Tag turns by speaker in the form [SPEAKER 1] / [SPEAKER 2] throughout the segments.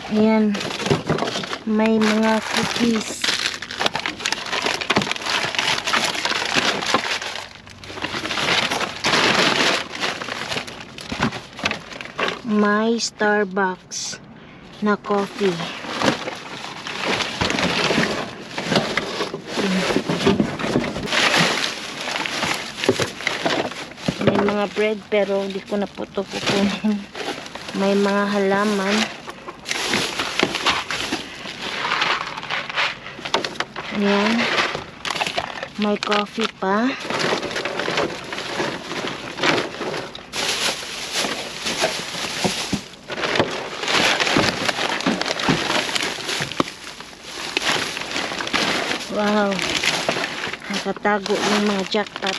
[SPEAKER 1] Ayan. May mga cookies. May Starbucks na coffee. May mga bread pero hindi ko na po ito kukunin. May mga halaman. Ayan. May coffee pa. Wow. Nakatago yung mga jackpot.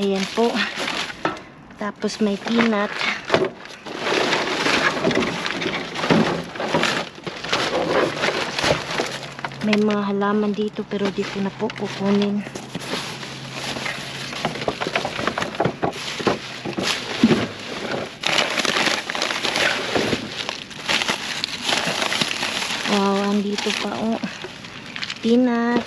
[SPEAKER 1] Ayan po. Tapos may peanut. May mga halaman dito pero di ko na po kukunin. Wow, andito pa oh. Peanut.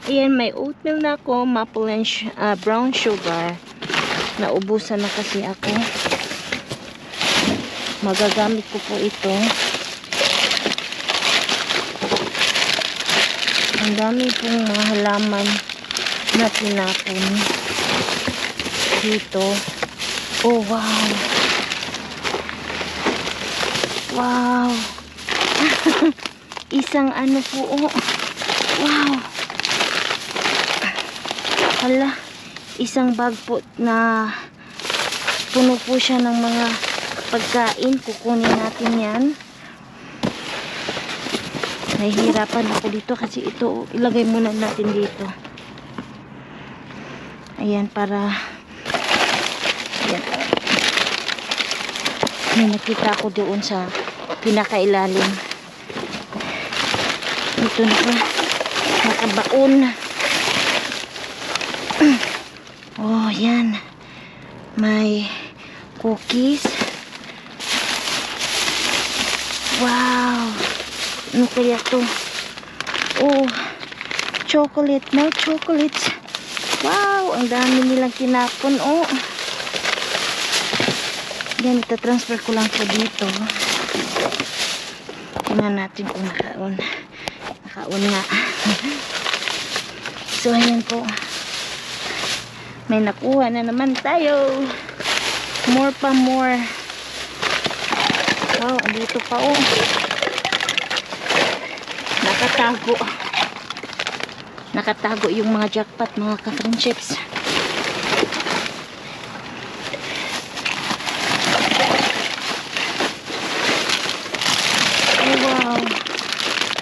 [SPEAKER 1] Ayan, may oatmeal na ako, maple and brown sugar. Naubusan na kasi ako. Magagamit ko po ito. Ang dami pong mga halaman na tinapon dito. Oh, wow. Wow. Isang ano po, oh. Wow. Hala, isang bag po na puno po siya ng mga pagkain. Kukunin natin yan. Nahihirapan ako dito kasi ito, ilagay muna natin dito. Ayan, para ayan. May nakita ako doon sa pinakailalim. Ito na po, nakabaon. Oh, yan. May cookies. Wow. Ano kaya to? Oh, chocolate. More chocolates. Wow, ang dami nilang kinapon. Oh. Yan, itatransfer ko lang po dito. Tingnan natin kung nakaon. Nakaon nga. So, ayan po. May nakuha na naman tayo. More pa, more. Wow, dito pa oh. Nakatago. Nakatago yung mga jackpot, mga ka-friendships. Oh, wow.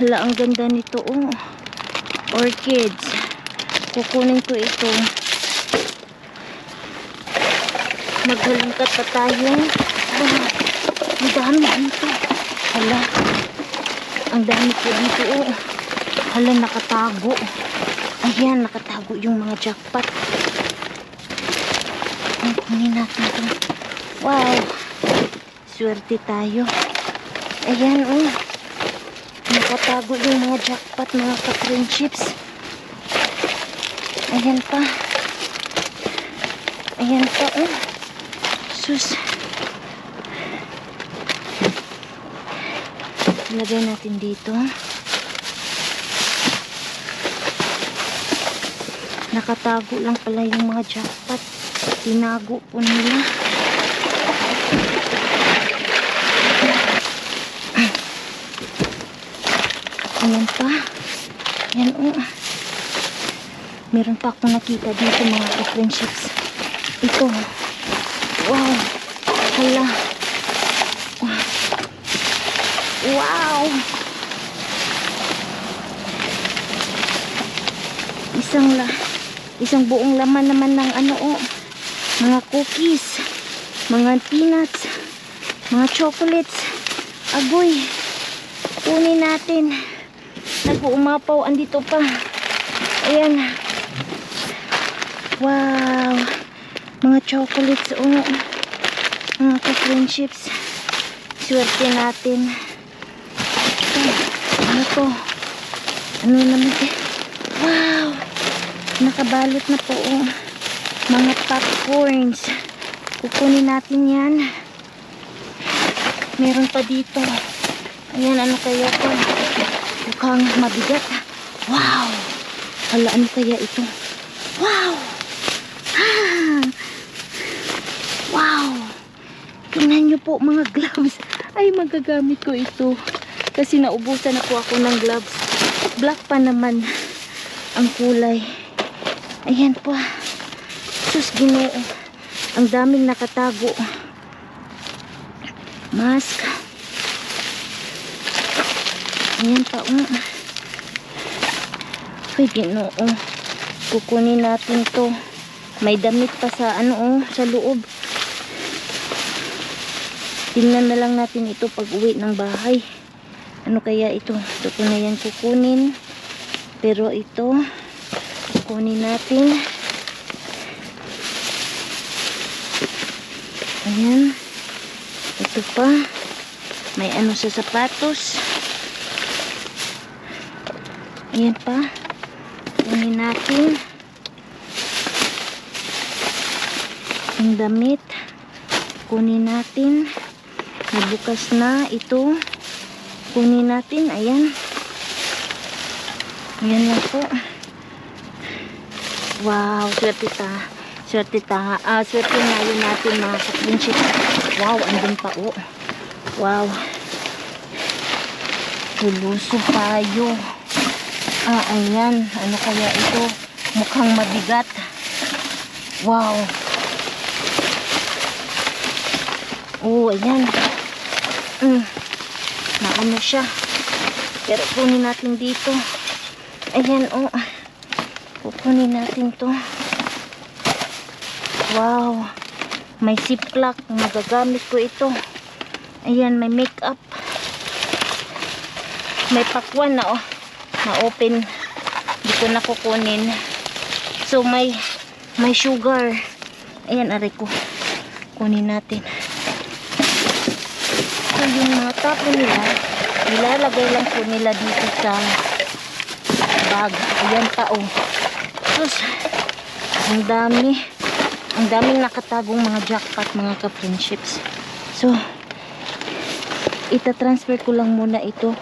[SPEAKER 1] Hala, ang ganda nito oh. Orchids. Kukunin ko ito. Maghalingkat pa tayo. Wow. Ang dami dito. Hala. Ang dami po dito oh. Hala, nakatago. Ayan, nakatago yung mga jackpot. Kunin natin ito. Wow. Swerte tayo. Ayan oh. Nakatago yung mga jackpot, mga ka-friendships. Ayan pa. Ayan pa oh. Sus. Lagay natin dito. Nakatago lang pala yung mga jackpot. Tinago po nila. Ayan pa. Ayan oh. Meron pa akong nakita dito mga friendships. Ito. Wow. Hala. Wow. Isang buong laman naman ng ano oh. Mga cookies, mga peanuts, mga chocolates. Agoy. Kunin natin. Nag-uumapaw, andito pa. Ayan. Wow. Mga chocolates, mga ka-friendships. Swerte natin. Ano to? Ano naman ito? Wow! Nakabalot na po, mga popcorns. Kukunin natin yan. Meron pa dito. Ayan, ano kaya ito? Mukhang mabigat. Wow! Hala, ano kaya ito? Wow! Wow! Tingnan nyo po mga gloves. Ay, magagamit ko ito. Kasi naubusan na po ako ng gloves. Black pa naman ang kulay. Ayan po. Sus, Ginoo. Ang daming nakatago. Mask. Ayan pa. Ay, Ginoo. Kukunin natin to. May damit pa sa sa loob. Tingnan na lang natin ito pag uwi ng bahay. Ano kaya ito? Ito ko na yan kukunin. Pero ito, kukunin natin. Ayan. Ito pa. May sa sapatos. Ayan pa. Kunin natin. Ang damit. Kunin natin. Nabukas na ito. Kunin natin. Ayan. Ayan lang po. Wow. Swerte nga yun natin mga ka-friendship. Wow. Andun pa Wow. Tuluso tayo. Ayan. Ano kaya ito? Mukhang mabigat. Wow. Ayan. Naano siya. Pero kunin natin dito. Ayan, kukunin natin to. Wow. May ziplock. Magagamit ko ito. Ayan, may makeup. May pakwan na, na-open. Hindi ko na kukunin. So, may sugar. Ayan, aray ko. Kunin natin. So, yung mga tapo nila, nilalagay lang po nila dito sa bag. Ayan pa, Sus, ang daming nakatagong mga jackpot, mga ka-friendships. So, itatransfer ko lang muna ito.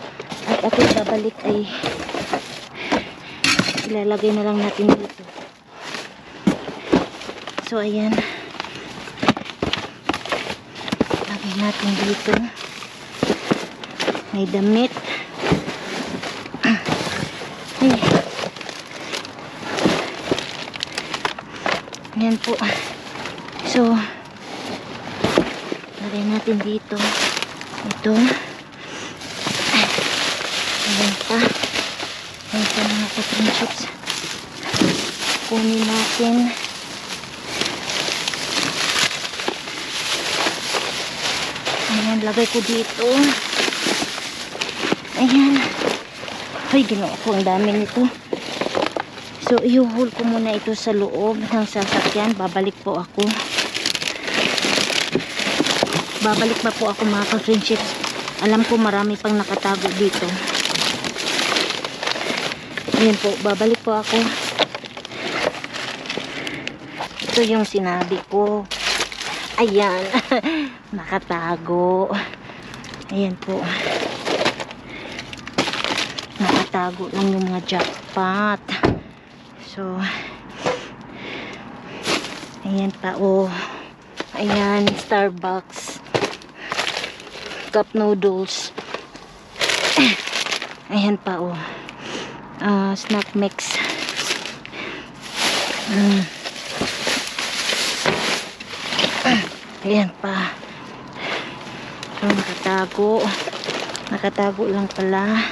[SPEAKER 1] At ako babalik ay ilalagay na lang natin dito. So, ayan. Lagay natin dito. May damit. Ayan po. So, lagay natin dito. Ito. Ayan pa. Ayan pa mga ka-friendships. Kunin natin. Ayan, lagay ko dito. Ayan. Ay, ginawa ko. Ang dami nito. So, ihuhul ko muna ito sa loob ng sasakyan. Babalik po ako. Babalik pa po ako mga ka-friendships. Alam ko marami pang nakatago dito. Ayan po. Babalik po ako. Ito yung sinabi ko. Ayan. Nakatago. Ayan po. Nakatago lang yung mga jackpot. So, ayan pa, ayan, Starbucks cup noodles. Ayan pa, snack mix. Ayan pa. So, nakatago lang pala.